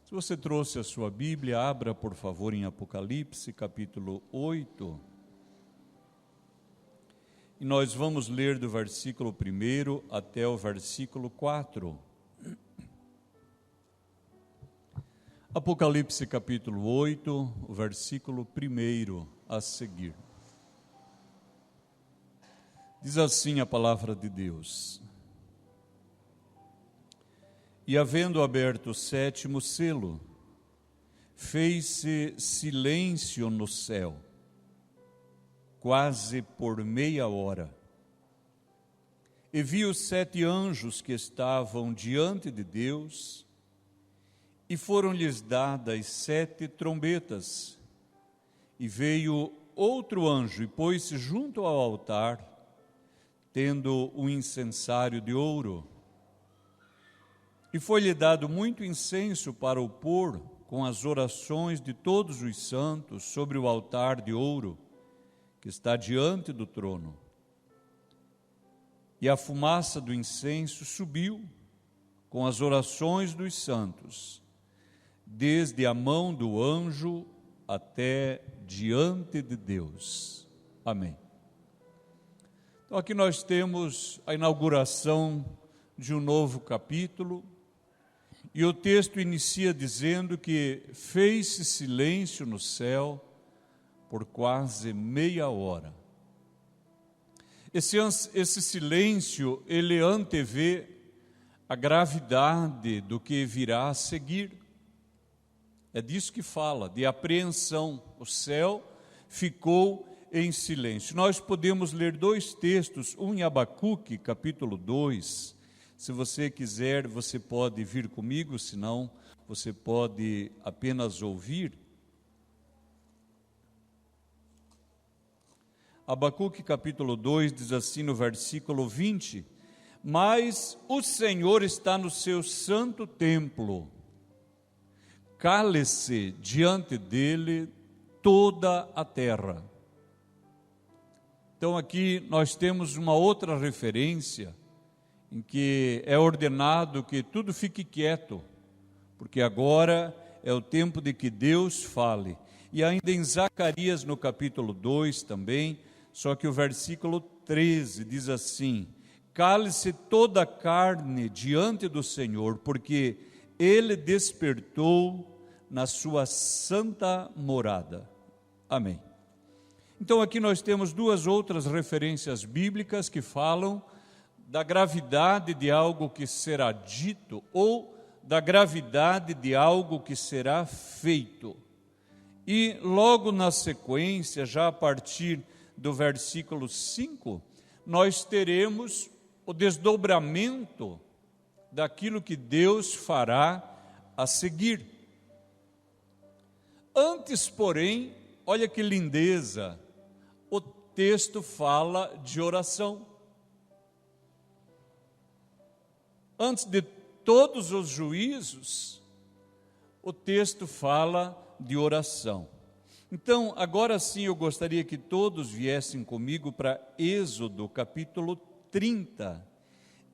Se você trouxe a sua Bíblia, abra por favor em Apocalipse, capítulo 8. E nós vamos ler do versículo 1 até o versículo 4. Apocalipse, capítulo 8, o versículo 1 a seguir. Diz assim a palavra de Deus: E havendo aberto o 7º selo, fez-se silêncio no céu, quase por meia hora. E vi os 7 anjos que estavam diante de Deus, e foram-lhes dadas 7 trombetas. E veio outro anjo e pôs-se junto ao altar, tendo um incensário de ouro. E foi-lhe dado muito incenso para o pôr com as orações de todos os santos sobre o altar de ouro que está diante do trono. E a fumaça do incenso subiu com as orações dos santos, desde a mão do anjo até diante de Deus. Amém. Então aqui nós temos a inauguração de um novo capítulo. E o texto inicia dizendo que fez-se silêncio no céu por quase meia hora. Esse silêncio, ele antevê a gravidade do que virá a seguir. É disso que fala, de apreensão. O céu ficou em silêncio. Nós podemos ler 2 textos, um em Abacuque, capítulo 2, Se você quiser, você pode vir comigo, senão você pode apenas ouvir. Abacuque capítulo 2 diz assim no versículo 20: Mas o Senhor está no seu santo templo, cale-se diante dele toda a terra. Então aqui nós temos uma outra referência, em que é ordenado que tudo fique quieto, porque agora é o tempo de que Deus fale. E ainda em Zacarias, no capítulo 2 também, só que o versículo 13 diz assim: Cale-se toda a carne diante do Senhor, porque Ele despertou na sua santa morada. Amém. Então aqui nós temos 2 outras referências bíblicas que falam da gravidade de algo que será dito ou da gravidade de algo que será feito. E logo na sequência, já a partir do versículo 5, nós teremos o desdobramento daquilo que Deus fará a seguir. Antes, porém, olha que lindeza, o texto fala de oração. Antes de todos os juízos, o texto fala de oração. Então, agora sim, eu gostaria que todos viessem comigo para Êxodo, capítulo 30.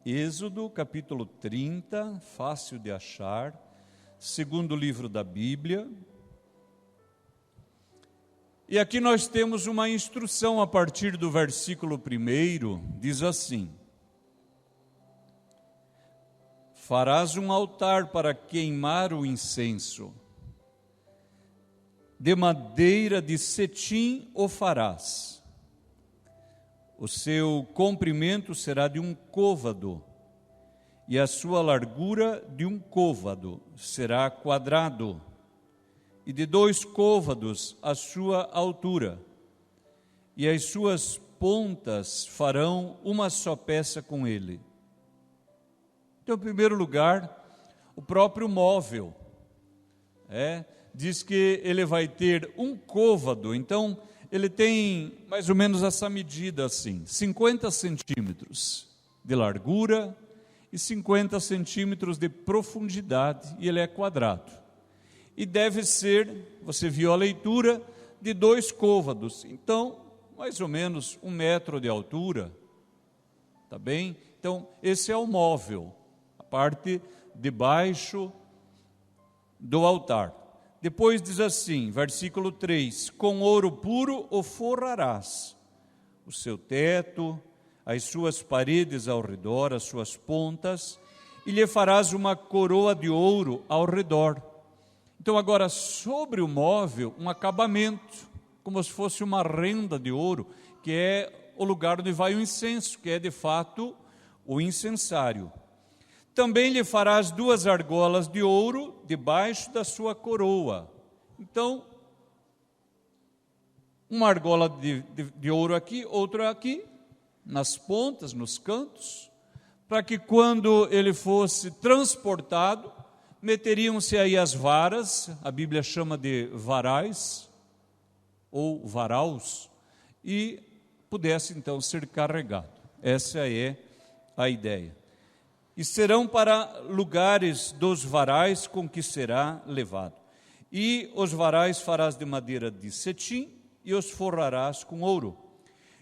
Êxodo, capítulo 30, fácil de achar, segundo livro da Bíblia. E aqui nós temos uma instrução a partir do versículo 1, diz assim: Farás um altar para queimar o incenso. De madeira de cetim o farás. O seu comprimento será de 1 côvado, e a sua largura de 1 côvado, será quadrado, e de 2 côvados a sua altura, e as suas pontas farão uma só peça com ele. Então, em primeiro lugar, o próprio móvel, diz que ele vai ter 1 côvado, então ele tem mais ou menos essa medida assim, 50 centímetros de largura e 50 centímetros de profundidade, e ele é quadrado. E deve ser, você viu a leitura, de 2 côvados, então mais ou menos 1 metro de altura, tá bem? Então esse é o móvel, a parte de baixo do altar. Depois diz assim, versículo 3: com ouro puro o forrarás, o seu teto, as suas paredes ao redor, as suas pontas, e lhe farás uma coroa de ouro ao redor. Então agora sobre o móvel um acabamento, como se fosse uma renda de ouro, que é o lugar onde vai o incenso, que é de fato o incensário. Também lhe farás 2 argolas de ouro debaixo da sua coroa. Então, uma argola de ouro aqui, outra aqui, nas pontas, nos cantos, para que quando ele fosse transportado, meteriam-se aí as varas, a Bíblia chama de varais, ou varaus, e pudesse então ser carregado. Essa é a ideia. E serão para lugares dos varais com que será levado. E os varais farás de madeira de cetim, e os forrarás com ouro.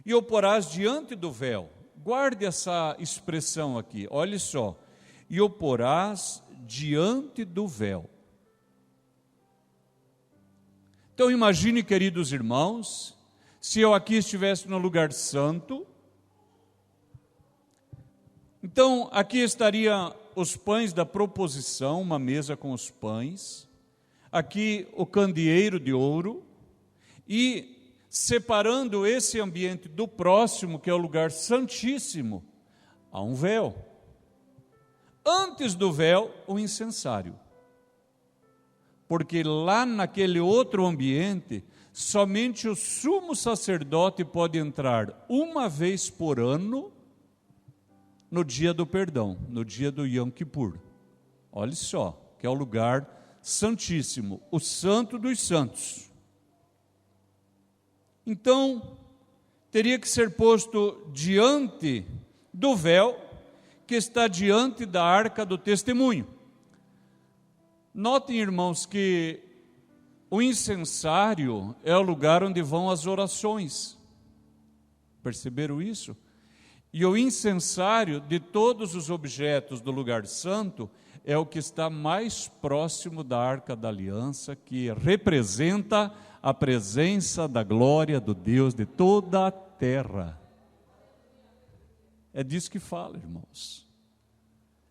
E o porás diante do véu. Guarde essa expressão aqui, olhe só. E o porás diante do véu. Então imagine, queridos irmãos, se eu aqui estivesse no lugar santo, então aqui estaria os pães da proposição, uma mesa com os pães, aqui o candeeiro de ouro, e separando esse ambiente do próximo, que é o lugar santíssimo, há um véu. Antes do véu, o incensário. Porque lá naquele outro ambiente, somente o sumo sacerdote pode entrar uma vez por ano, no dia do perdão, no dia do Yom Kippur. Olha só, que é o lugar santíssimo, o santo dos santos. Então, teria que ser posto diante do véu, que está diante da arca do testemunho. Notem, irmãos, que o incensário é o lugar onde vão as orações. Perceberam isso? E o incensário de todos os objetos do lugar santo é o que está mais próximo da arca da aliança, que representa a presença da glória do Deus de toda a terra. É disso que fala, irmãos.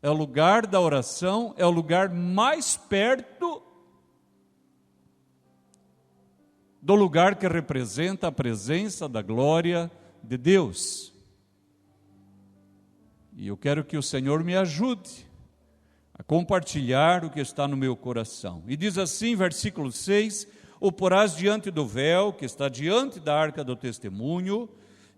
É o lugar da oração, é o lugar mais perto do lugar que representa a presença da glória de Deus. E eu quero que o Senhor me ajude a compartilhar o que está no meu coração. E diz assim, versículo 6, o porás diante do véu, que está diante da arca do testemunho,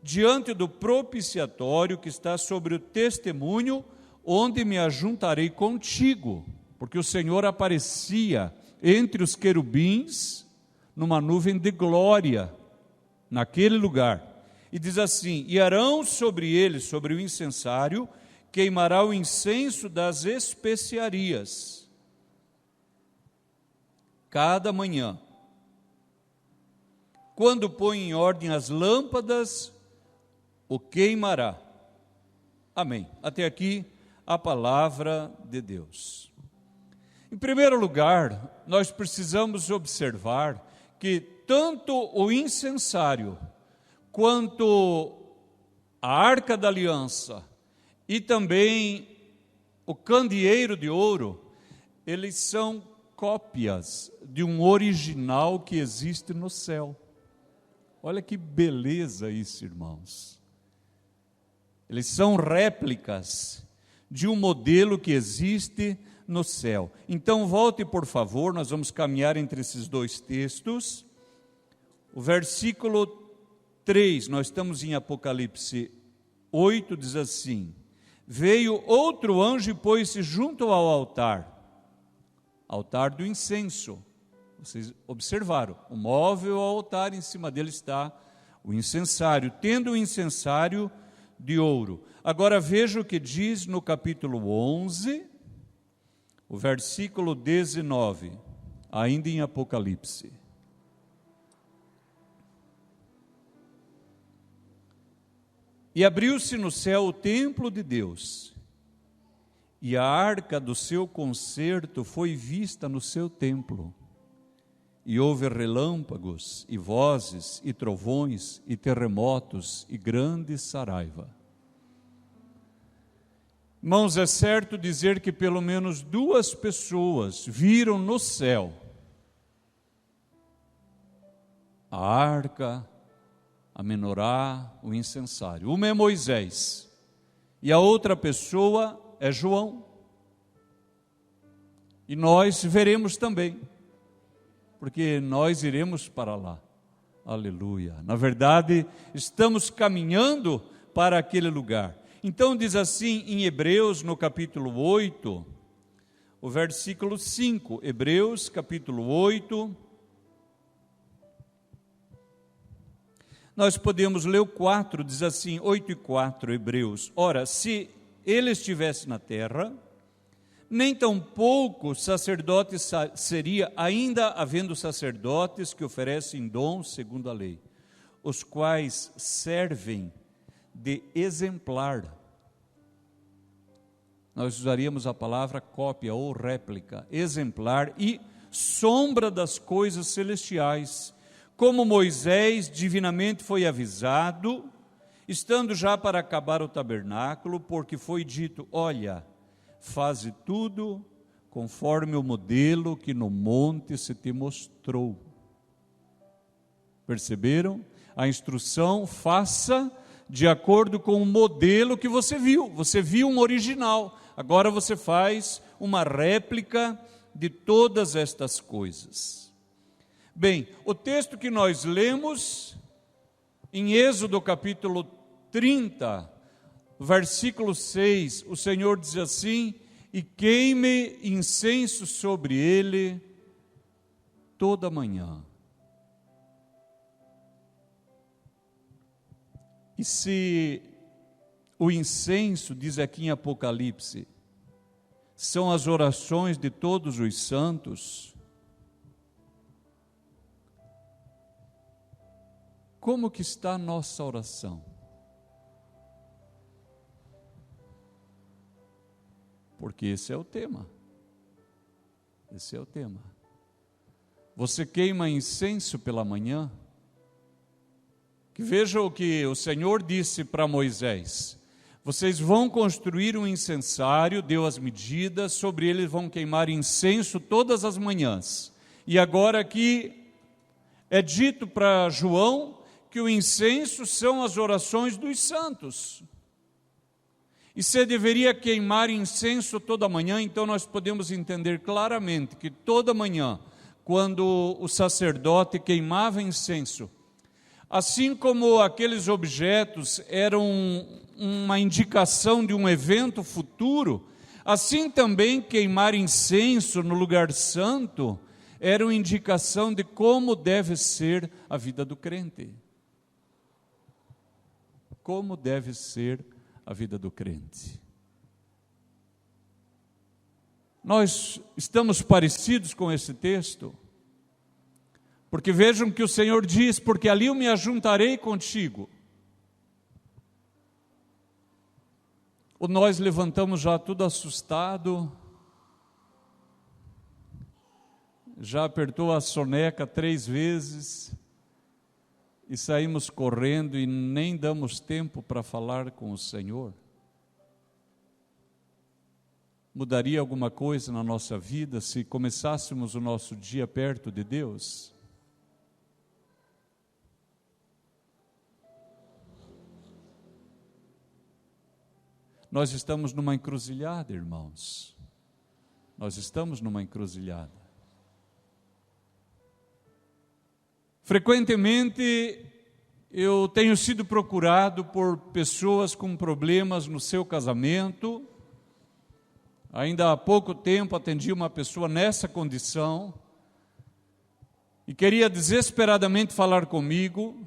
diante do propiciatório, que está sobre o testemunho, onde me ajuntarei contigo, porque o Senhor aparecia entre os querubins, numa nuvem de glória, naquele lugar. E diz assim, e Arão sobre ele, sobre o incensário, queimará o incenso das especiarias. Cada manhã, quando põe em ordem as lâmpadas, o queimará. Amém. Até aqui a palavra de Deus. Em primeiro lugar, nós precisamos observar que tanto o incensário, quanto a arca da aliança e também o candeeiro de ouro, eles são cópias de um original que existe no céu. Olha que beleza isso, irmãos. Eles são réplicas de um modelo que existe no céu. Então volte, por favor, nós vamos caminhar entre esses dois textos. O versículo 3, nós estamos em Apocalipse 8, diz assim, veio outro anjo e pôs-se junto ao altar do incenso. Vocês observaram, o móvel ao altar, em cima dele está o incensário, tendo o incensário de ouro. Agora veja o que diz no capítulo 11, o versículo 19, ainda em Apocalipse. E abriu-se no céu o templo de Deus, e a arca do seu concerto foi vista no seu templo. E houve relâmpagos, e vozes, e trovões, e terremotos, e grande saraiva. Irmãos, é certo dizer que pelo menos 2 pessoas viram no céu a arca, a menorá, o incensário. Uma é Moisés, e a outra pessoa é João. E nós veremos também, porque nós iremos para lá. Aleluia. Na verdade, estamos caminhando para aquele lugar. Então diz assim em Hebreus, no capítulo 8, o versículo 5. Hebreus, capítulo 8. Nós podemos ler o 4, diz assim, 8:4, Hebreus. Ora, se ele estivesse na terra, nem tampouco sacerdote seria, ainda havendo sacerdotes que oferecem dons segundo a lei, os quais servem de exemplar. Nós usaríamos a palavra cópia ou réplica, exemplar e sombra das coisas celestiais, como Moisés divinamente foi avisado, estando já para acabar o tabernáculo, porque foi dito: olha, faze tudo conforme o modelo que no monte se te mostrou. Perceberam? A instrução, faça de acordo com o modelo que você viu. Você viu um original, agora você faz uma réplica de todas estas coisas. Bem, o texto que nós lemos em Êxodo capítulo 30, versículo 6, o Senhor diz assim: e queime incenso sobre ele toda manhã. E se o incenso, diz aqui em Apocalipse, são as orações de todos os santos, como que está a nossa oração? Porque esse é o tema. Esse é o tema. Você queima incenso pela manhã? Que veja o que o Senhor disse para Moisés: vocês vão construir um incensário, deu as medidas, sobre ele vão queimar incenso todas as manhãs. E agora aqui é dito para João que o incenso são as orações dos santos. E se deveria queimar incenso toda manhã, então nós podemos entender claramente que toda manhã, quando o sacerdote queimava incenso, assim como aqueles objetos eram uma indicação de um evento futuro, assim também queimar incenso no lugar santo era uma indicação de como deve ser a vida do crente. Como deve ser a vida do crente. Nós estamos parecidos com esse texto, porque vejam que o Senhor diz: porque ali eu me ajuntarei contigo. Ou nós levantamos já tudo assustado, já apertou a soneca 3 vezes, e saímos correndo e nem damos tempo para falar com o Senhor? Mudaria alguma coisa na nossa vida se começássemos o nosso dia perto de Deus? Nós estamos numa encruzilhada, irmãos. Nós estamos numa encruzilhada. Frequentemente eu tenho sido procurado por pessoas com problemas no seu casamento. Ainda há pouco tempo atendi uma pessoa nessa condição e queria desesperadamente falar comigo.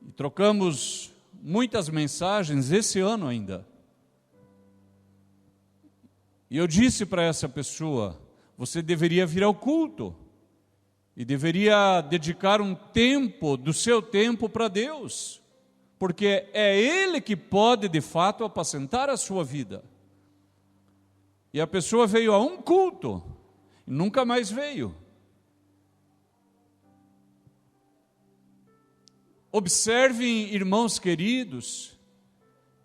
E trocamos muitas mensagens esse ano ainda. E eu disse para essa pessoa: você deveria vir ao culto e deveria dedicar um tempo do seu tempo para Deus, porque é Ele que pode de fato apacentar a sua vida. E a pessoa veio a um culto e nunca mais veio. Observem, irmãos queridos,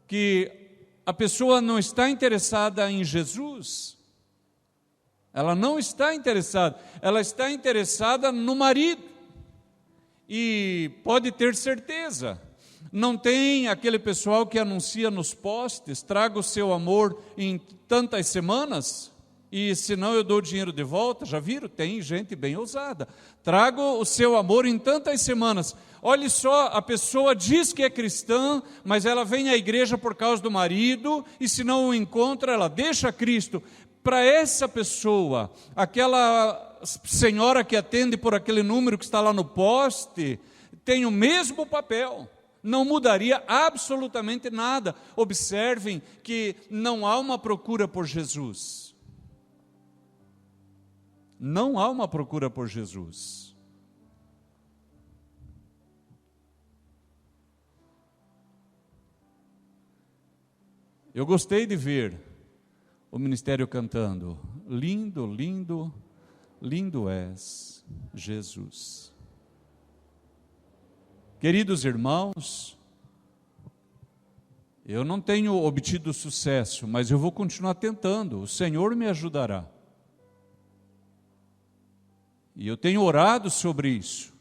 que a pessoa não está interessada em Jesus. Ela não está interessada, ela está interessada no marido. E pode ter certeza, não tem aquele pessoal que anuncia nos postes, traga o seu amor em tantas semanas, e senão eu dou o dinheiro de volta. Já viram? Tem gente bem ousada. Traga o seu amor em tantas semanas. Olhe só, a pessoa diz que é cristã, mas ela vem à igreja por causa do marido, e se não o encontra, ela deixa Cristo. Para essa pessoa, aquela senhora que atende por aquele número que está lá no poste, tem o mesmo papel. Não mudaria absolutamente nada. Observem que não há uma procura por Jesus. Não há uma procura por Jesus. Eu gostei de ver o ministério cantando: lindo, lindo, lindo és, Jesus. Queridos irmãos, eu não tenho obtido sucesso, mas eu vou continuar tentando, o Senhor me ajudará. E eu tenho orado sobre isso,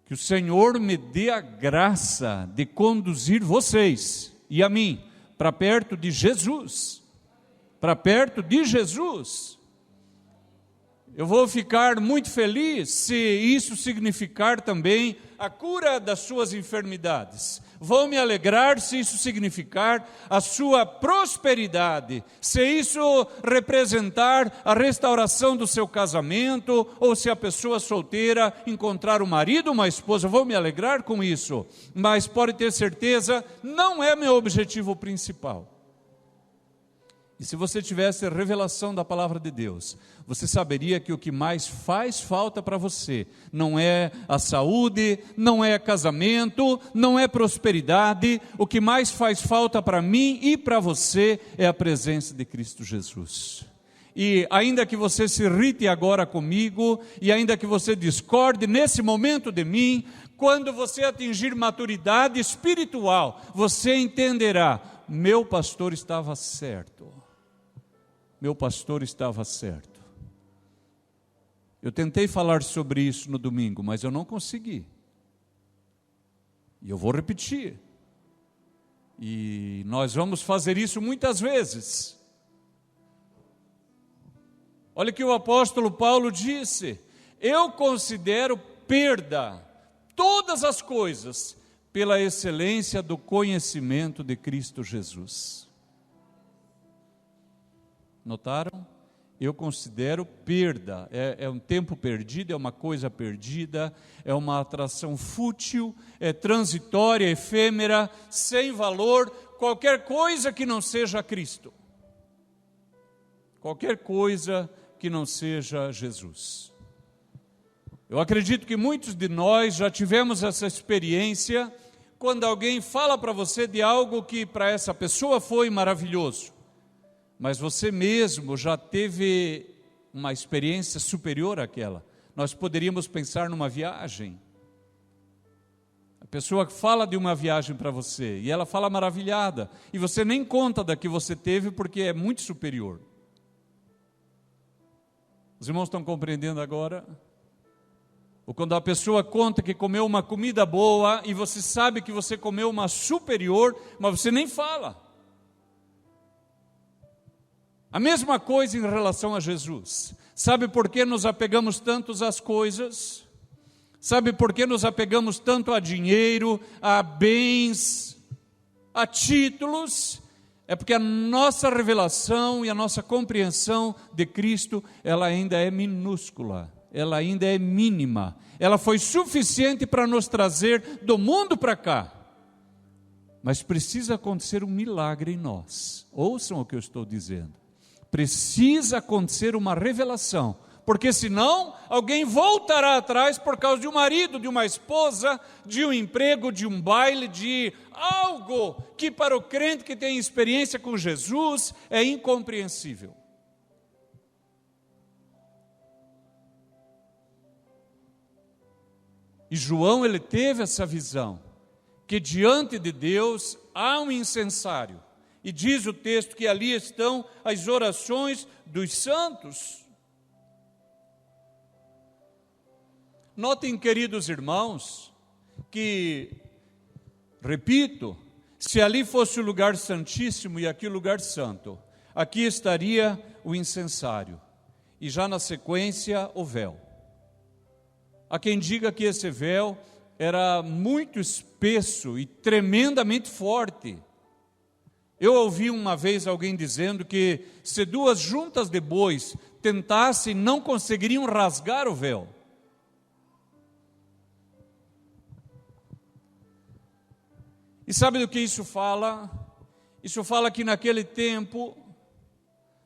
que o Senhor me dê a graça de conduzir vocês e a mim para perto de Jesus, para perto de Jesus. Eu vou ficar muito feliz se isso significar também a cura das suas enfermidades. Vou me alegrar se isso significar a sua prosperidade, se isso representar a restauração do seu casamento, ou se a pessoa solteira encontrar um marido, uma esposa. Vou me alegrar com isso, mas pode ter certeza, não é meu objetivo principal. E se você tivesse a revelação da palavra de Deus, você saberia que o que mais faz falta para você não é a saúde, não é casamento, não é prosperidade. O que mais faz falta para mim e para você é a presença de Cristo Jesus. E ainda que você se irrite agora comigo, e ainda que você discorde nesse momento de mim, quando você atingir maturidade espiritual, você entenderá: meu pastor estava certo. Meu pastor estava certo. Eu tentei falar sobre isso no domingo, mas eu não consegui. E eu vou repetir. E nós vamos fazer isso muitas vezes. Olha o que o apóstolo Paulo disse: eu considero perda todas as coisas pela excelência do conhecimento de Cristo Jesus. Notaram? Eu considero perda, é um tempo perdido, é uma coisa perdida, é uma atração fútil, é transitória, efêmera, sem valor, qualquer coisa que não seja Cristo. Qualquer coisa que não seja Jesus. Eu acredito que muitos de nós já tivemos essa experiência, quando alguém fala para você de algo que para essa pessoa foi maravilhoso, mas você mesmo já teve uma experiência superior àquela. Nós poderíamos pensar numa viagem. A pessoa fala de uma viagem para você, e ela fala maravilhada, e você nem conta da que você teve, porque é muito superior. Os irmãos estão compreendendo agora? Ou quando a pessoa conta que comeu uma comida boa, e você sabe que você comeu uma superior, mas você nem fala. A mesma coisa em relação a Jesus. Sabe por que nos apegamos tanto às coisas? Sabe por que nos apegamos tanto a dinheiro, a bens, a títulos? É porque a nossa revelação e a nossa compreensão de Cristo, ela ainda é minúscula, ela ainda é mínima. Ela foi suficiente para nos trazer do mundo para cá. Mas precisa acontecer um milagre em nós. Ouçam o que eu estou dizendo. Precisa acontecer uma revelação porque senão alguém voltará atrás por causa de um marido, de uma esposa, de um emprego, de um baile, de algo que para o crente que tem experiência com Jesus é incompreensível. E João, ele teve essa visão, que diante de Deus há um incensário, e diz o texto que ali estão as orações dos santos. Notem, queridos irmãos, que, repito, se ali fosse o lugar santíssimo e aqui o lugar santo, aqui estaria o incensário, e já na sequência o véu. Há quem diga que esse véu era muito espesso e tremendamente forte. Eu ouvi uma vez alguém dizendo que se duas juntas de bois tentassem, não conseguiriam rasgar o véu. E sabe do que isso fala? Isso fala que naquele tempo,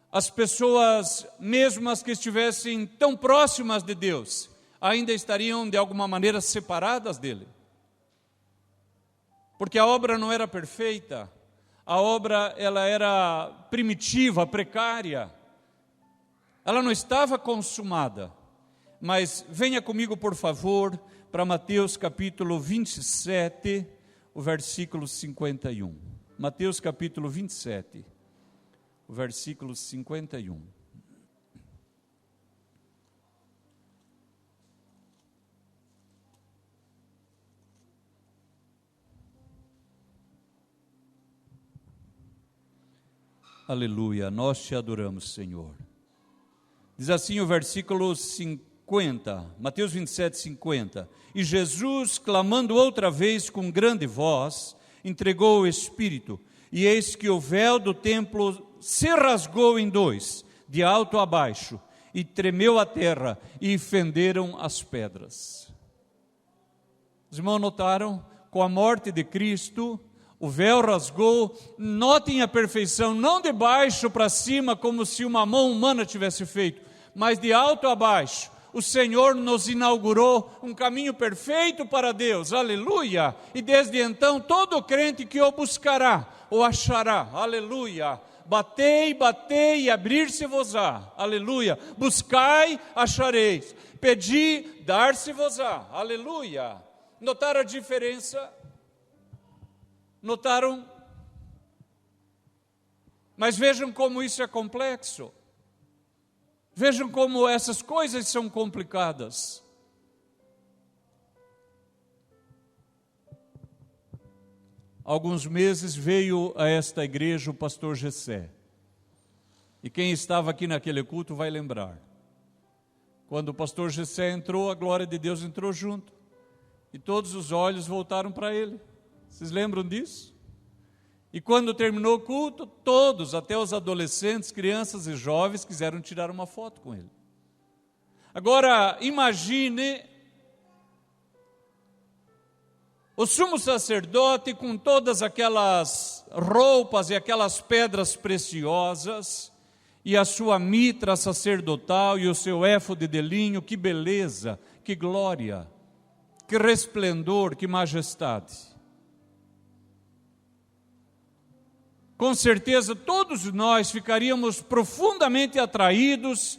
as pessoas, mesmo as que estivessem tão próximas de Deus, ainda estariam de alguma maneira separadas dele. Porque a obra não era perfeita, a obra ela era primitiva, precária, ela não estava consumada. Mas venha comigo, por favor, para Mateus capítulo 27, o versículo 51. Mateus capítulo 27, o versículo 51. Aleluia, nós te adoramos, Senhor. Diz assim o versículo 50, Mateus 27, 50. E Jesus, clamando outra vez com grande voz, entregou o Espírito, e eis que o véu do templo se rasgou em dois, de alto a baixo, e tremeu a terra, e fenderam as pedras. Os irmãos notaram? Com a morte de Cristo, o véu rasgou. Notem a perfeição, não de baixo para cima, como se uma mão humana tivesse feito, mas de alto a baixo. O Senhor nos inaugurou um caminho perfeito para Deus, aleluia, e desde então todo crente que o buscará, o achará, aleluia. Batei, batei e abrir-se-vos-á, aleluia. Buscai, achareis. Pedi, dar-se-vos-á, aleluia. Notaram a diferença? Notaram? Mas vejam como isso é complexo. Vejam como essas coisas são complicadas. Há alguns meses veio a esta igreja o pastor Gessé. E quem estava aqui naquele culto vai lembrar. Quando o pastor Gessé entrou, a glória de Deus entrou junto. E todos os olhos voltaram para ele. Vocês lembram disso? E quando terminou o culto, todos, até os adolescentes, crianças e jovens, quiseram tirar uma foto com ele. Agora, imagine o sumo sacerdote com todas aquelas roupas e aquelas pedras preciosas, e a sua mitra sacerdotal e o seu éfode de linho, que beleza, que glória, que resplendor, que majestade. Com certeza todos nós ficaríamos profundamente atraídos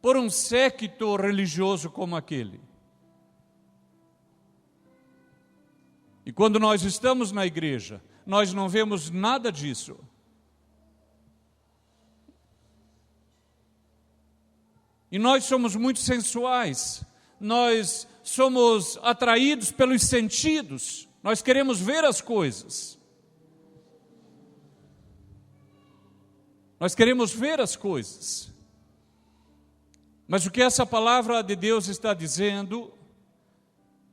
por um séquito religioso como aquele. E quando nós estamos na igreja, nós não vemos nada disso. E nós somos muito sensuais, nós somos atraídos pelos sentidos, nós queremos ver as coisas. Nós queremos ver as coisas. Mas o que essa palavra de Deus está dizendo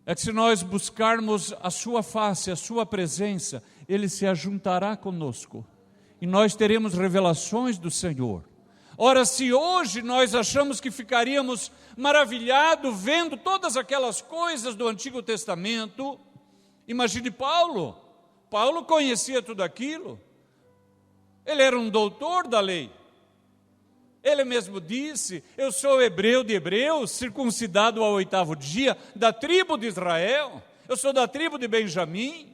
é que se nós buscarmos a sua face, a sua presença, Ele se ajuntará conosco. E nós teremos revelações do Senhor. Ora, se hoje nós achamos que ficaríamos maravilhados vendo todas aquelas coisas do Antigo Testamento, imagine Paulo. Paulo conhecia tudo aquilo. Ele era um doutor da lei. Ele mesmo disse: eu sou hebreu de hebreus, circuncidado ao 8º dia, da tribo de Israel, eu sou da tribo de Benjamim.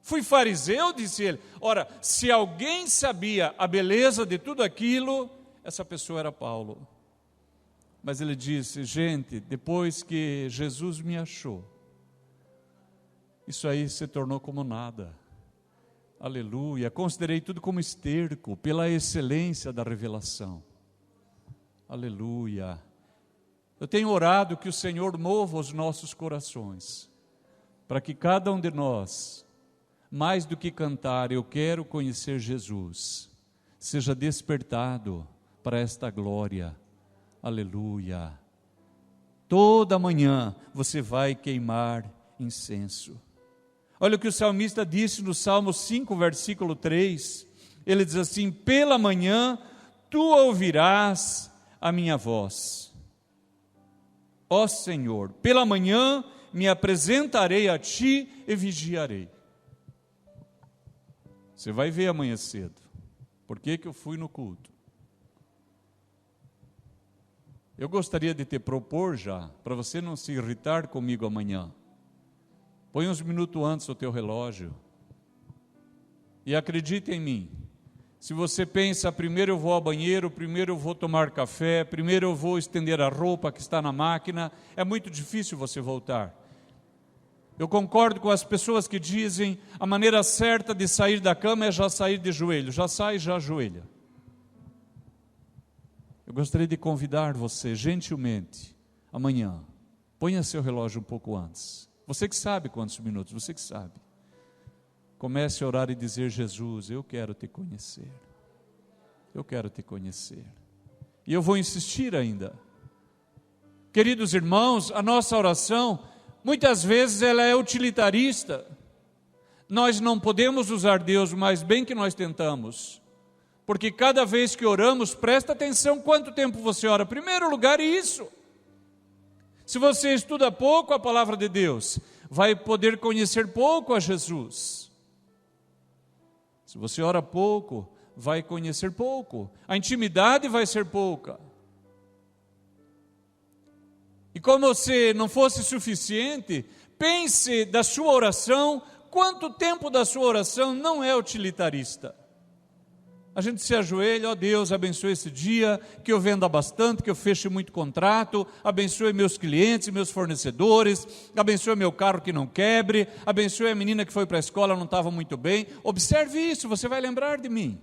Fui fariseu, disse ele. Ora, se alguém sabia a beleza de tudo aquilo, essa pessoa era Paulo. Mas ele disse: gente, depois que Jesus me achou, isso aí se tornou como nada. Aleluia, considerei tudo como esterco, pela excelência da revelação. Aleluia. Eu tenho orado que o Senhor mova os nossos corações, para que cada um de nós, mais do que cantar, eu quero conhecer Jesus, seja despertado para esta glória. Aleluia. Toda manhã você vai queimar incenso. Olha o que o salmista disse no Salmo 5, versículo 3. Ele diz assim: pela manhã tu ouvirás a minha voz. Ó Senhor, pela manhã me apresentarei a ti e vigiarei. Você vai ver amanhã cedo. Por que eu fui no culto? Eu gostaria de te propor já, para você não se irritar comigo amanhã. Põe uns minutos antes o teu relógio. E acredite em mim. Se você pensa, primeiro eu vou ao banheiro, primeiro eu vou tomar café, primeiro eu vou estender a roupa que está na máquina, é muito difícil você voltar. Eu concordo com as pessoas que dizem a maneira certa de sair da cama é já sair de joelho. Já sai, já ajoelha. Eu gostaria de convidar você, gentilmente, amanhã, ponha seu relógio um pouco antes. Você que sabe quantos minutos, você que sabe. Comece a orar e dizer: Jesus, eu quero te conhecer. Eu quero te conhecer. E eu vou insistir ainda. Queridos irmãos, a nossa oração, muitas vezes ela é utilitarista. Nós não podemos usar Deus mais bem que nós tentamos. Porque cada vez que oramos, presta atenção quanto tempo você ora. Em primeiro lugar, isso. Se você estuda pouco a palavra de Deus, vai poder conhecer pouco a Jesus. Se você ora pouco, vai conhecer pouco. A intimidade vai ser pouca. E como se não fosse suficiente, pense da sua oração, quanto tempo da sua oração não é utilitarista. A gente se ajoelha: ó Deus, abençoe esse dia, que eu venda bastante, que eu feche muito contrato, abençoe meus clientes, meus fornecedores, abençoe meu carro que não quebre, abençoe a menina que foi para a escola, não estava muito bem. Observe isso, você vai lembrar de mim.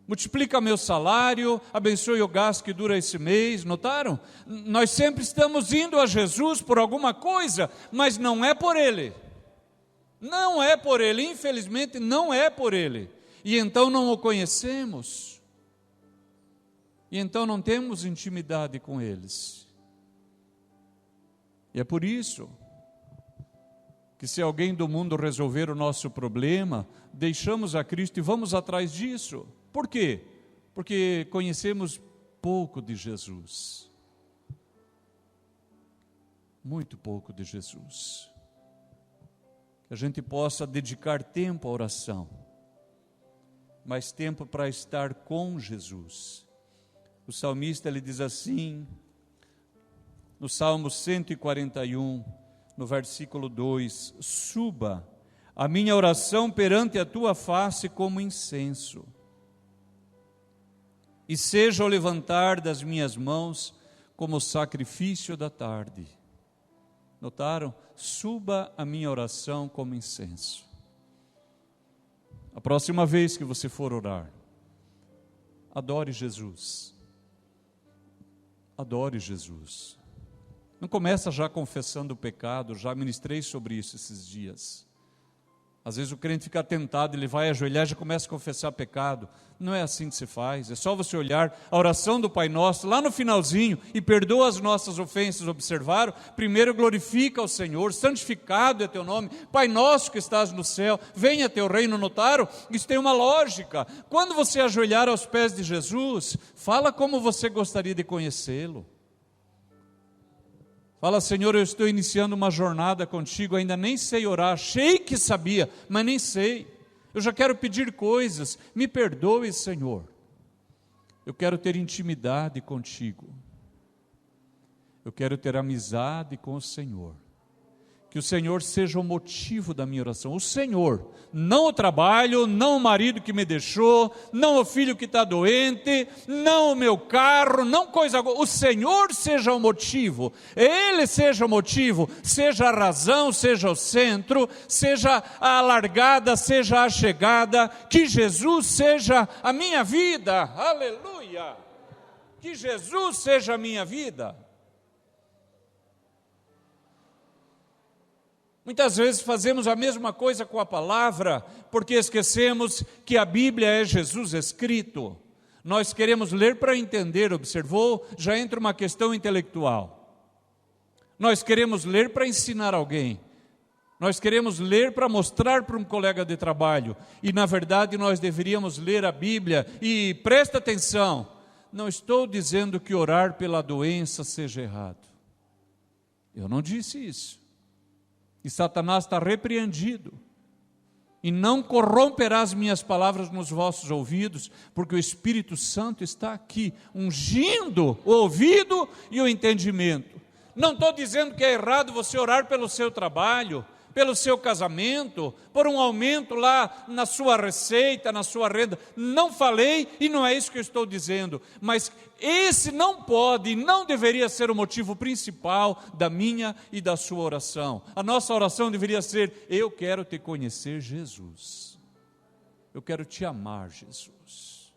Multiplica meu salário, abençoe o gasto que dura esse mês. Notaram? Nós sempre estamos indo a Jesus por alguma coisa, mas não é por Ele. Não é por Ele, infelizmente não é por Ele. E então não o conhecemos. E então não temos intimidade com eles. E é por isso que, se alguém do mundo resolver o nosso problema, deixamos a Cristo e vamos atrás disso. Por quê? Porque conhecemos pouco de Jesus. Muito pouco de Jesus. Que a gente possa dedicar tempo à oração, mais tempo para estar com Jesus. O salmista, ele diz assim, no Salmo 141, no versículo 2: suba a minha oração perante a tua face como incenso, e seja o levantar das minhas mãos como o sacrifício da tarde. Notaram? Suba a minha oração como incenso. A próxima vez que você for orar, adore Jesus. Adore Jesus. Não começa já confessando o pecado, já ministrei sobre isso esses dias. Às vezes o crente fica tentado, ele vai ajoelhar e já começa a confessar pecado. Não é assim que se faz. É só você olhar a oração do Pai Nosso, lá no finalzinho, e perdoa as nossas ofensas. Observaram? Primeiro glorifica o Senhor, santificado é teu nome. Pai Nosso que estás no céu, venha teu reino. Notaram? Isso tem uma lógica. Quando você ajoelhar aos pés de Jesus, fala como você gostaria de conhecê-lo. Fala: Senhor, eu estou iniciando uma jornada contigo, ainda nem sei orar, achei que sabia, mas nem sei. Eu já quero pedir coisas. Me perdoe, Senhor. Eu quero ter intimidade contigo. Eu quero ter amizade com o Senhor. Que o Senhor seja o motivo da minha oração. O Senhor, não o trabalho, não o marido que me deixou, não o filho que está doente, não o meu carro, não coisa alguma. O Senhor seja o motivo. Ele seja o motivo, seja a razão, seja o centro, seja a largada, seja a chegada. Que Jesus seja a minha vida. Aleluia! Que Jesus seja a minha vida. Muitas vezes fazemos a mesma coisa com a palavra, porque esquecemos que a Bíblia é Jesus escrito. Nós queremos ler para entender, observou? Já entra uma questão intelectual. Nós queremos ler para ensinar alguém. Nós queremos ler para mostrar para um colega de trabalho. E na verdade nós deveríamos ler a Bíblia. E presta atenção, não estou dizendo que orar pela doença seja errado. Eu não disse isso. E Satanás está repreendido. E não corromperá as minhas palavras nos vossos ouvidos, porque o Espírito Santo está aqui, ungindo o ouvido e o entendimento. Não estou dizendo que é errado você orar pelo seu trabalho, pelo seu casamento, por um aumento lá na sua receita, na sua renda. Não falei e não é isso que eu estou dizendo, mas esse não pode e não deveria ser o motivo principal da minha e da sua oração. A nossa oração deveria ser: eu quero te conhecer, Jesus. Eu quero te amar, Jesus.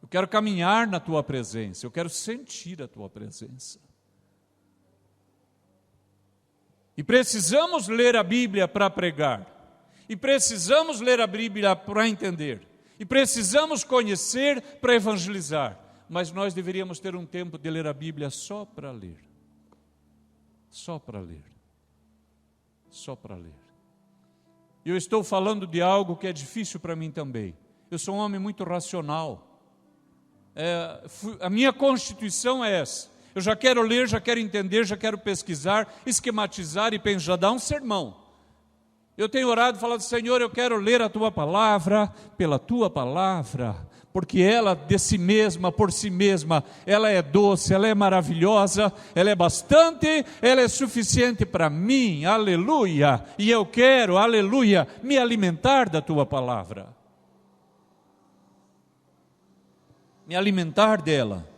Eu quero caminhar na tua presença, eu quero sentir a tua presença. E precisamos ler a Bíblia para pregar. E precisamos ler a Bíblia para entender. E precisamos conhecer para evangelizar. Mas nós deveríamos ter um tempo de ler a Bíblia só para ler. Só para ler. Só para ler. E eu estou falando de algo que é difícil para mim também. Eu sou um homem muito racional. A minha constituição é essa. Eu já quero ler, já quero entender, já quero pesquisar, esquematizar e pensar, já dá um sermão. Eu tenho orado e falado: Senhor, eu quero ler a Tua Palavra, pela Tua Palavra, porque ela de si mesma, por si mesma, ela é doce, ela é maravilhosa, ela é bastante, ela é suficiente para mim, aleluia. E eu quero, aleluia, me alimentar da Tua Palavra. Me alimentar dela.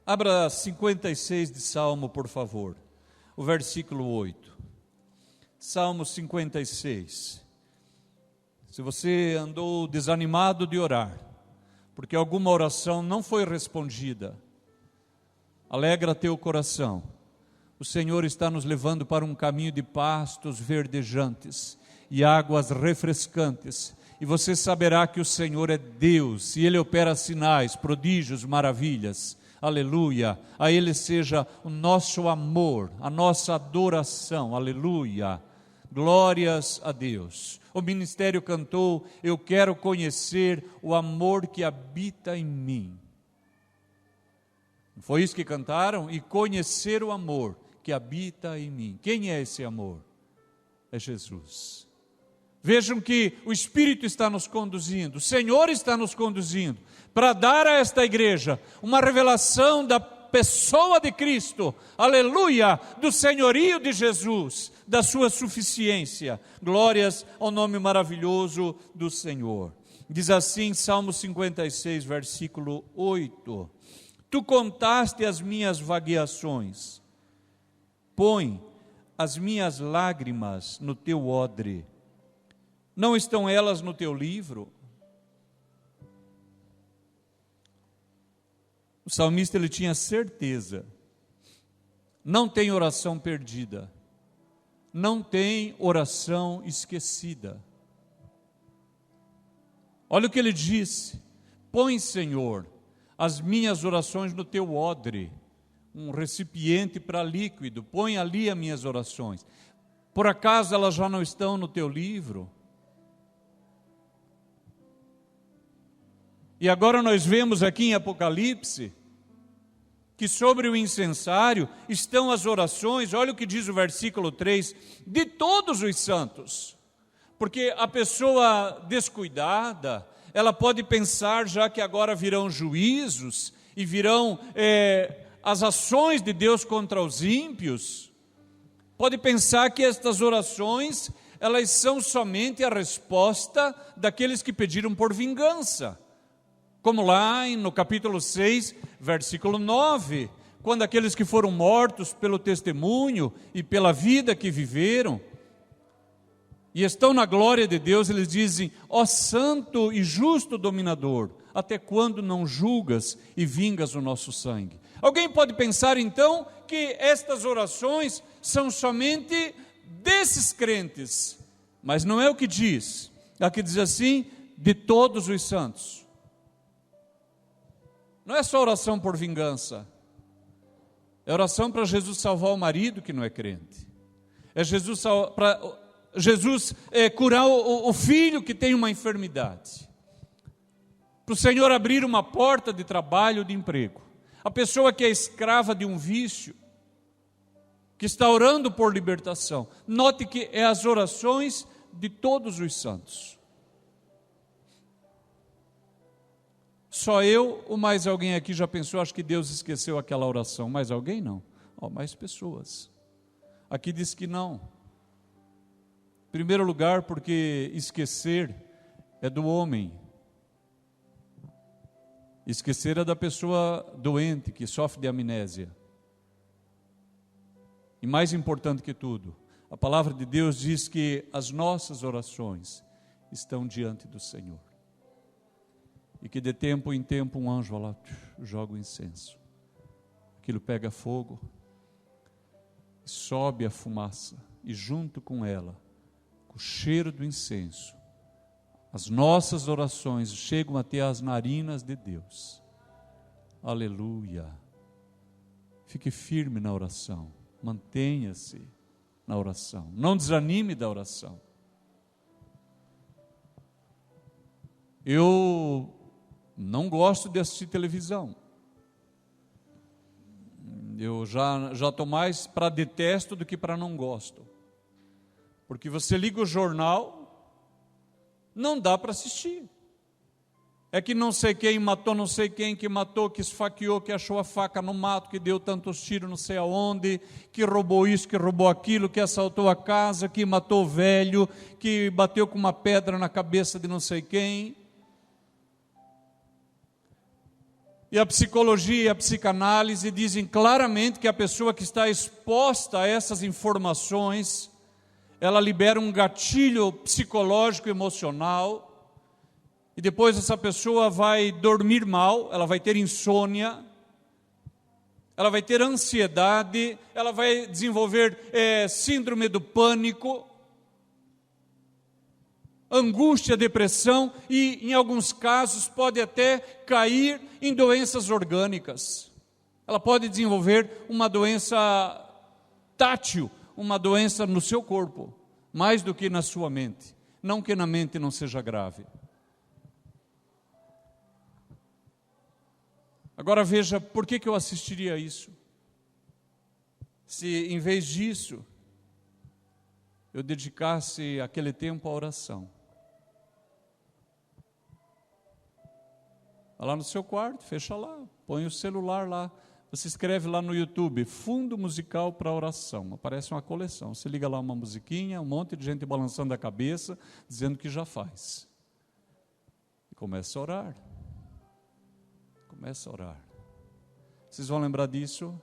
Abra 56 de Salmo, por favor, o versículo 8. Salmo 56. Se você andou desanimado de orar, porque alguma oração não foi respondida, alegra teu coração. O Senhor está nos levando para um caminho de pastos verdejantes e águas refrescantes. E você saberá que o Senhor é Deus, e Ele opera sinais, prodígios, maravilhas. Aleluia, a Ele seja o nosso amor, a nossa adoração, aleluia, glórias a Deus. O ministério cantou: eu quero conhecer o amor que habita em mim. Não foi isso que cantaram? E conhecer o amor que habita em mim. Quem é esse amor? É Jesus. Vejam que o Espírito está nos conduzindo, o Senhor está nos conduzindo, para dar a esta igreja uma revelação da pessoa de Cristo, aleluia, do senhorio de Jesus, da sua suficiência. Glórias ao nome maravilhoso do Senhor. Diz assim, Salmo 56, versículo 8: Tu contaste as minhas vagueações, põe as minhas lágrimas no teu odre. Não estão elas no teu livro? O salmista, ele tinha certeza. Não tem oração perdida. Não tem oração esquecida. Olha o que ele disse: põe, Senhor, as minhas orações no teu odre, um recipiente para líquido, põe ali as minhas orações. Por acaso elas já não estão no teu livro? E agora nós vemos aqui em Apocalipse que sobre o incensário estão as orações, olha o que diz o versículo 3, de todos os santos. Porque a pessoa descuidada, ela pode pensar, já que agora virão juízos, e virão as ações de Deus contra os ímpios, pode pensar que estas orações, elas são somente a resposta daqueles que pediram por vingança. Como lá no capítulo 6, versículo 9, quando aqueles que foram mortos pelo testemunho e pela vida que viveram, e estão na glória de Deus, eles dizem: ó santo e justo dominador, até quando não julgas e vingas o nosso sangue? Alguém pode pensar então que estas orações são somente desses crentes, mas não é o que diz. Aqui diz assim, de todos os santos. Não é só oração por vingança, é oração para Jesus salvar o marido que não é crente, é para Jesus curar o filho que tem uma enfermidade, para o Senhor abrir uma porta de trabalho, de emprego, a pessoa que é escrava de um vício, que está orando por libertação. Note que é as orações de todos os santos. Só eu ou mais alguém aqui já pensou, acho que Deus esqueceu aquela oração? Mais alguém? Não. Mais pessoas. Aqui diz que não. Em primeiro lugar, porque esquecer é do homem. Esquecer é da pessoa doente, que sofre de amnésia. E mais importante que tudo, a palavra de Deus diz que as nossas orações estão diante do Senhor. E que de tempo em tempo um anjo lá joga o incenso. Aquilo pega fogo, sobe a fumaça, e junto com ela, com o cheiro do incenso, as nossas orações chegam até as narinas de Deus. Aleluia! Fique firme na oração, mantenha-se na oração, não desanime da oração. Eu não gosto de assistir televisão. Eu já estou mais para detesto do que para não gosto. Porque você liga o jornal, não dá para assistir. É que não sei quem matou não sei quem, que matou, que esfaqueou, que achou a faca no mato, que deu tantos tiros não sei aonde, que roubou isso, que roubou aquilo, que assaltou a casa, que matou o velho, que bateu com uma pedra na cabeça de não sei quem. E a psicologia e a psicanálise dizem claramente que a pessoa que está exposta a essas informações, ela libera um gatilho psicológico emocional, e depois essa pessoa vai dormir mal, ela vai ter insônia, ela vai ter ansiedade, ela vai desenvolver síndrome do pânico, angústia, depressão, e em alguns casos pode até cair em doenças orgânicas. Ela pode desenvolver uma doença tátil, uma doença no seu corpo, mais do que na sua mente. Não que na mente não seja grave. Agora veja, por que eu assistiria a isso? Se em vez disso, eu dedicasse aquele tempo à oração. Vai lá no seu quarto, fecha lá, põe o celular lá. Você escreve lá no YouTube, fundo musical para oração. Aparece uma coleção. Você liga lá uma musiquinha, um monte de gente balançando a cabeça, dizendo que já faz. E começa a orar. Começa a orar. Vocês vão lembrar disso?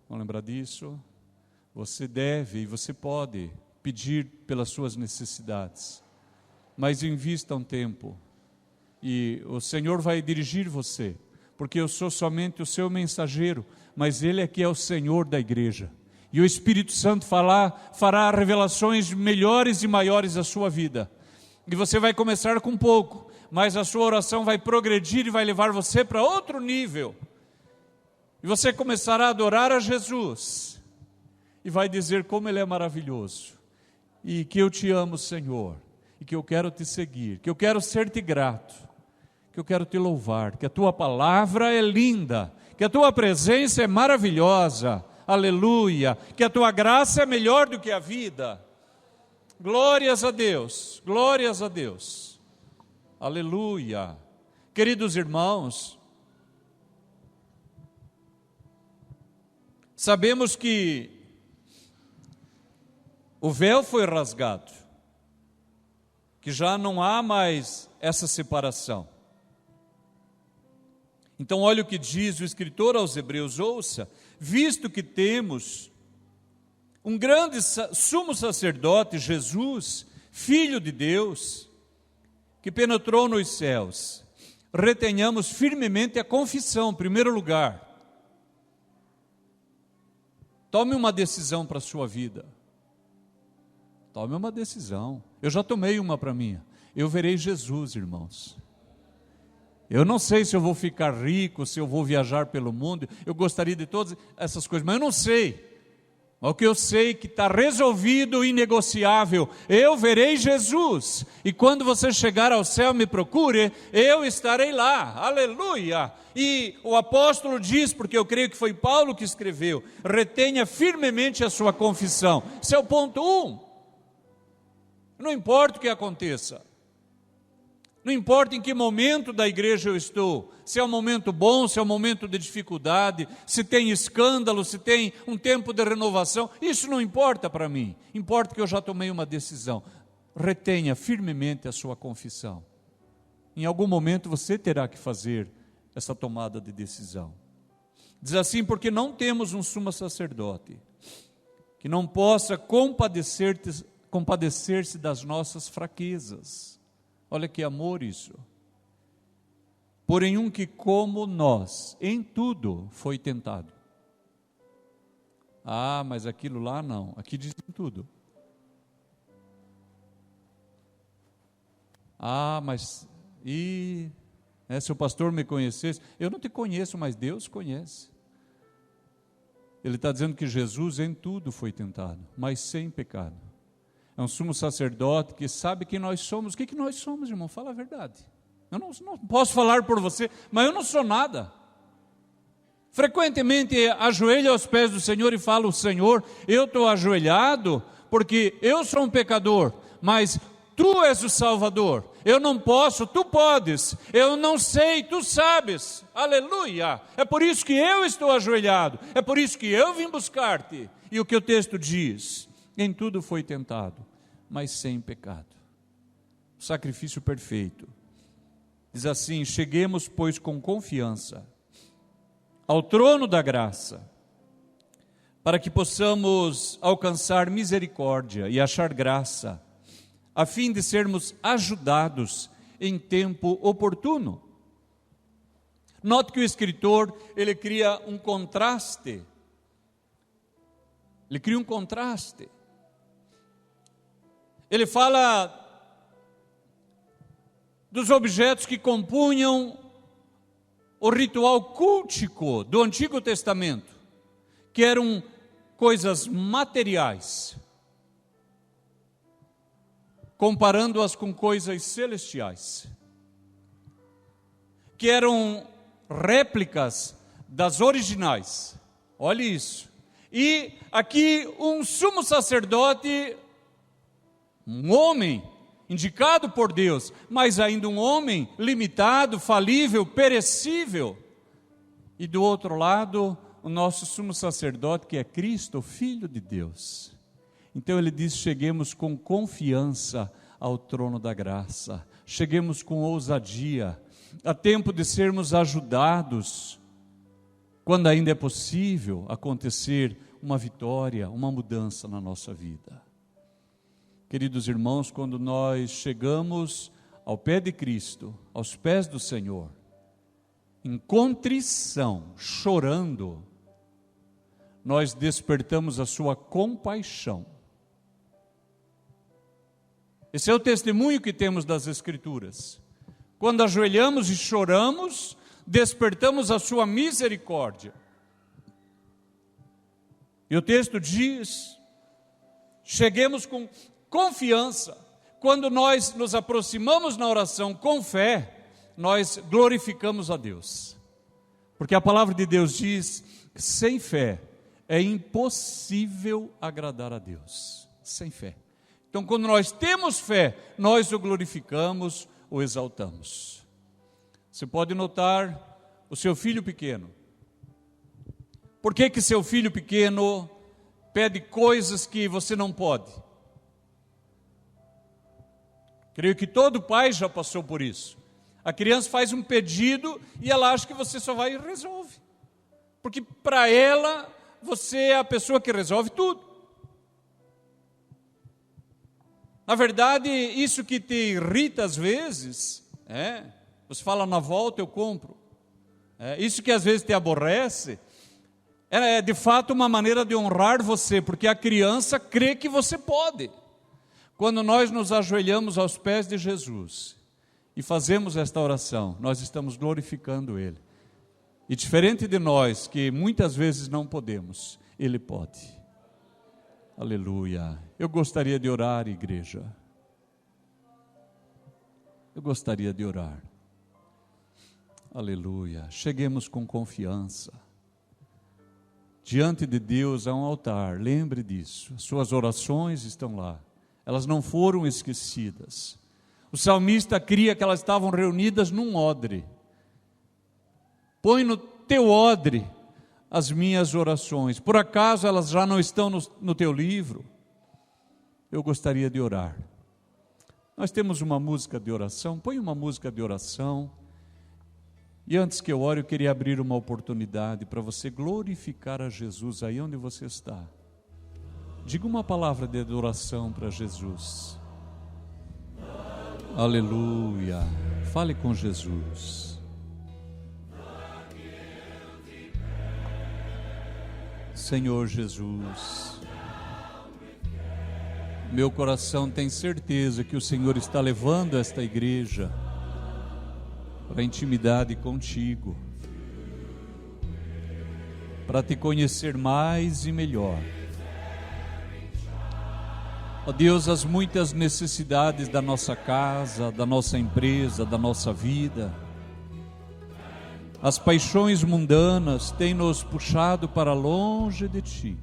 Vão lembrar disso? Você deve e você pode pedir pelas suas necessidades. Mas invista um tempo. E o Senhor vai dirigir você. Porque eu sou somente o seu mensageiro. Mas Ele é que é o Senhor da igreja. E o Espírito Santo fará revelações melhores e maiores à sua vida. E você vai começar com pouco. Mas a sua oração vai progredir e vai levar você para outro nível. E você começará a adorar a Jesus. E vai dizer como Ele é maravilhoso. E que eu te amo, Senhor. E que eu quero te seguir. Que eu quero ser-te grato. que eu quero te louvar, que a tua palavra é linda, que a tua presença é maravilhosa, aleluia, que a tua graça é melhor do que a vida. Glórias a Deus, glórias a Deus, aleluia. Queridos irmãos, sabemos que o véu foi rasgado, que já não há mais essa separação. Então olha o que diz o escritor aos Hebreus, ouça: visto que temos um grande sumo sacerdote, Jesus, Filho de Deus, que penetrou nos céus, retenhamos firmemente a confissão. Em primeiro lugar, tome uma decisão para a sua vida. Tome uma decisão. Eu já tomei uma para mim. Eu verei Jesus, irmãos. Eu não sei se eu vou ficar rico, se eu vou viajar pelo mundo. Eu gostaria de todas essas coisas, mas eu não sei. Mas o que eu sei é que está resolvido, inegociável. Eu verei Jesus. E quando você chegar ao céu, me procure, eu estarei lá. Aleluia! E o apóstolo diz, porque eu creio que foi Paulo que escreveu: retenha firmemente a sua confissão. Esse é o ponto 1. Não importa o que aconteça. Não importa em que momento da igreja eu estou, se é um momento bom, se é um momento de dificuldade, se tem escândalo, se tem um tempo de renovação, isso não importa para mim. Importa que eu já tomei uma decisão. Retenha firmemente a sua confissão. Em algum momento você terá que fazer essa tomada de decisão. Diz assim: porque não temos um sumo sacerdote que não possa compadecer-se das nossas fraquezas. Olha que amor isso. Porém um que como nós, em tudo foi tentado. Ah, mas aquilo lá não, aqui diz em tudo. Ah, mas, se o pastor me conhecesse, eu não te conheço, mas Deus conhece. Ele está dizendo que Jesus em tudo foi tentado, mas sem pecado. É um sumo sacerdote que sabe quem nós somos. O que nós somos, irmão? Fala a verdade. Eu não posso falar por você, mas eu não sou nada. Frequentemente ajoelho aos pés do Senhor e falo: Senhor, eu estou ajoelhado porque eu sou um pecador, mas Tu és o Salvador. Eu não posso, Tu podes. Eu não sei, Tu sabes. Aleluia! É por isso que eu estou ajoelhado. É por isso que eu vim buscar-te. E o que o texto diz? Em tudo foi tentado, mas sem pecado. O sacrifício perfeito. Diz assim: cheguemos, pois, com confiança ao trono da graça, para que possamos alcançar misericórdia e achar graça, a fim de sermos ajudados em tempo oportuno. Note que o escritor, ele cria um contraste. Ele cria um contraste. Ele fala dos objetos que compunham o ritual cultico do Antigo Testamento, que eram coisas materiais, comparando-as com coisas celestiais, que eram réplicas das originais. Olha isso. E aqui um sumo sacerdote, um homem indicado por Deus, mas ainda um homem limitado, falível, perecível. E do outro lado, o nosso sumo sacerdote, que é Cristo, o Filho de Deus. Então ele diz: cheguemos com confiança ao trono da graça, cheguemos com ousadia, a tempo de sermos ajudados, quando ainda é possível acontecer uma vitória, uma mudança na nossa vida. Queridos irmãos, quando nós chegamos ao pé de Cristo, aos pés do Senhor, em contrição, chorando, nós despertamos a sua compaixão. Esse é o testemunho que temos das Escrituras. Quando ajoelhamos e choramos, despertamos a sua misericórdia. E o texto diz: cheguemos com confiança. Quando nós nos aproximamos na oração com fé, nós glorificamos a Deus. Porque a palavra de Deus diz que sem fé é impossível agradar a Deus. Sem fé. Então, quando nós temos fé, nós o glorificamos, o exaltamos. Você pode notar o seu filho pequeno. Por que seu filho pequeno pede coisas que você não pode? Creio que todo pai já passou por isso. A criança faz um pedido e ela acha que você só vai e resolve. Porque para ela, você é a pessoa que resolve tudo. Na verdade, isso que te irrita às vezes, você fala, na volta eu compro. Isso que às vezes te aborrece, é de fato uma maneira de honrar você, porque a criança crê que você pode. Quando nós nos ajoelhamos aos pés de Jesus e fazemos esta oração, nós estamos glorificando Ele. E diferente de nós, que muitas vezes não podemos, Ele pode. Aleluia. Eu gostaria de orar, igreja. Eu gostaria de orar. Aleluia. Cheguemos com confiança. Diante de Deus há um altar, lembre disso. As suas orações estão lá. Elas não foram esquecidas. O salmista cria que elas estavam reunidas num odre. Põe no teu odre as minhas orações. Por acaso elas já não estão no teu livro? Eu gostaria de orar. Nós temos uma música de oração. Põe uma música de oração. E antes que eu ore, eu queria abrir uma oportunidade para você glorificar a Jesus aí onde você está. Diga uma palavra de adoração para Jesus. Aleluia. Fale com Jesus. Senhor Jesus, meu coração tem certeza que o Senhor está levando esta igreja para a intimidade contigo, para te conhecer mais e melhor. Ó Deus, as muitas necessidades da nossa casa, da nossa empresa, da nossa vida, as paixões mundanas têm nos puxado para longe de Ti.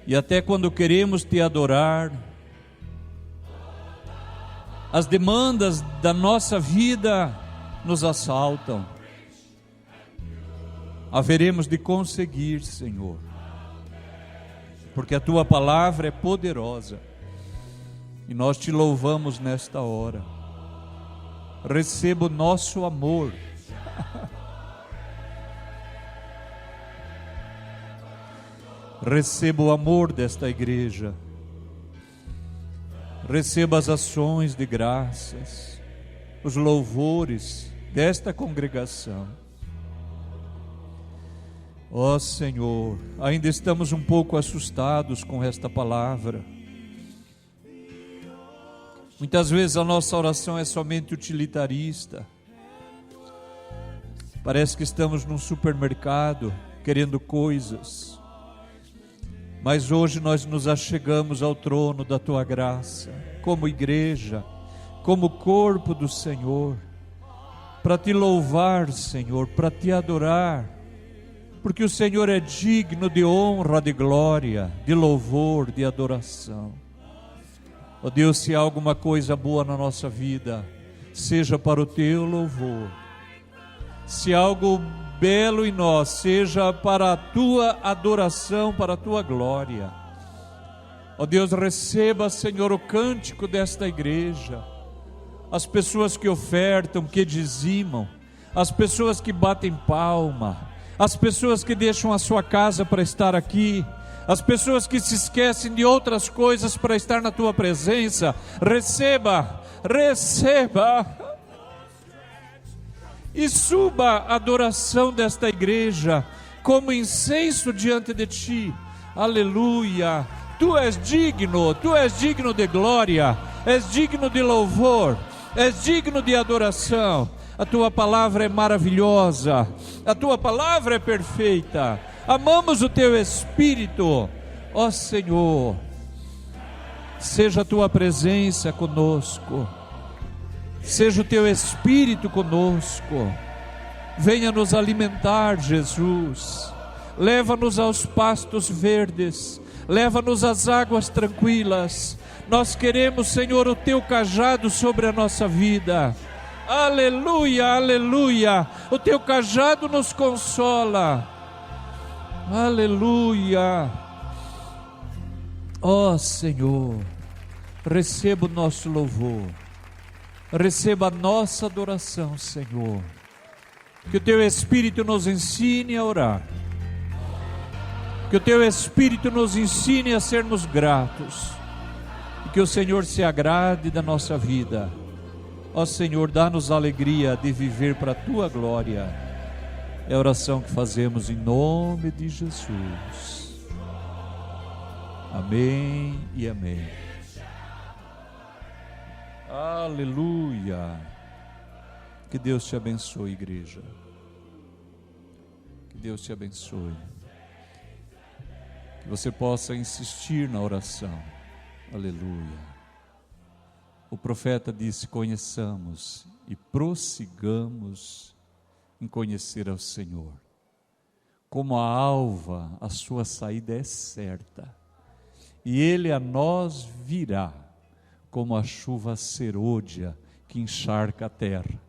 E até quando queremos Te adorar, as demandas da nossa vida nos assaltam. Haveremos de conseguir, Senhor, porque a Tua palavra é poderosa, e nós Te louvamos nesta hora. Receba o nosso amor. Receba o amor desta igreja. Receba as ações de graças, os louvores desta congregação. Ó Senhor, ainda estamos um pouco assustados com esta palavra. Muitas vezes a nossa oração é somente utilitarista. Parece que estamos num supermercado querendo coisas. Mas hoje nós nos achegamos ao trono da Tua graça, como igreja, como corpo do Senhor, para Te louvar, Senhor, para Te adorar, porque o Senhor é digno de honra, de glória, de louvor, de adoração. Ó Deus, se há alguma coisa boa na nossa vida, seja para o Teu louvor. Se há algo belo em nós, seja para a Tua adoração, para a Tua glória. Ó Deus, receba, Senhor, o cântico desta igreja, as pessoas que ofertam, que dizimam, as pessoas que batem palma, as pessoas que deixam a sua casa para estar aqui, as pessoas que se esquecem de outras coisas para estar na Tua presença. Receba, receba. E suba a adoração desta igreja como incenso diante de Ti. Aleluia. Tu és digno de glória, és digno de louvor, és digno de adoração. A Tua palavra é maravilhosa, a Tua palavra é perfeita. Amamos o Teu Espírito. Ó Senhor, seja a Tua presença conosco. Seja o teu Espírito conosco. Venha nos alimentar, Jesus. Leva-nos aos pastos verdes. Leva-nos às águas tranquilas. Nós queremos, Senhor, o teu cajado sobre a nossa vida. Aleluia, aleluia. O teu cajado nos consola. Aleluia. Ó Senhor, receba o nosso louvor. Receba a nossa adoração, Senhor. Que o teu Espírito nos ensine a orar. Que o teu Espírito nos ensine a sermos gratos. E que o Senhor se agrade da nossa vida. Ó Senhor, dá-nos a alegria de viver para a tua glória. É a oração que fazemos em nome de Jesus. Amém e amém. Aleluia. Que Deus te abençoe, igreja. Que Deus te abençoe. Que você possa insistir na oração. Aleluia. O profeta disse: conheçamos e prossigamos em conhecer ao Senhor. Como a alva, a sua saída é certa, e Ele a nós virá, como a chuva serôdia que encharca a terra.